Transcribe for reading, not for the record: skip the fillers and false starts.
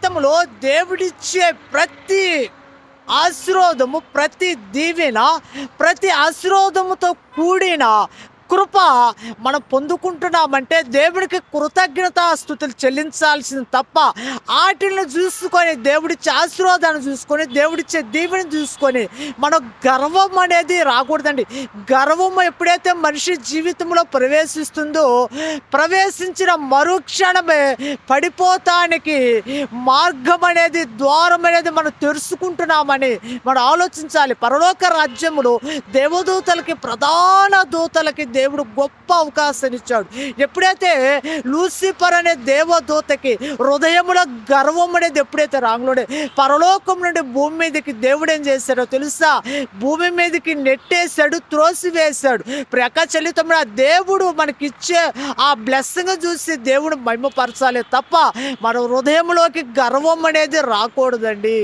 జీవితంలో దేవుడిచ్చే ప్రతి ఆశీర్వాదము, ప్రతి దీవెన, ప్రతి ఆశీర్వాదముతో కూడిన కృప మనం పొందుకుంటున్నామంటే దేవుడికి కృతజ్ఞతాస్తుతులు చెల్లించాల్సింది తప్ప వాటిని చూసుకొని, దేవుడిచ్చే ఆశీర్వాదాన్ని చూసుకొని, దేవుడిచ్చే దీవెని చూసుకొని మనం గర్వం అనేది రాకూడదండి. గర్వం ఎప్పుడైతే మనిషి జీవితంలో ప్రవేశిస్తుందో, ప్రవేశించిన మరుక్షణమే పడిపోతానికి మార్గం అనేది, ద్వారం అనేది మనం తెరుచుకుంటున్నామని మనం ఆలోచించాలి. పరలోక రాజ్యములో దేవదూతలకి, ప్రధాన దూతలకి దేవుడు గొప్ప అవకాశం ఇచ్చాడు. ఎప్పుడైతే లూసిఫర్ అనే దేవదూతకి హృదయంలో గర్వం అనేది ఎప్పుడైతే రాంగులోనే పరలోకం నుండి భూమి మీదకి దేవుడు ఏం చేశాడో తెలుసా? భూమి మీదకి నెట్టేశాడు, త్రోసివేశాడు. ప్రక్క చలితమ్మ దేవుడు మనకిచ్చే ఆ బ్లెస్సింగ్ చూసి దేవుడు మహిమపరచాలి తప్ప మన హృదయంలోకి గర్వం అనేది రాకూడదండి.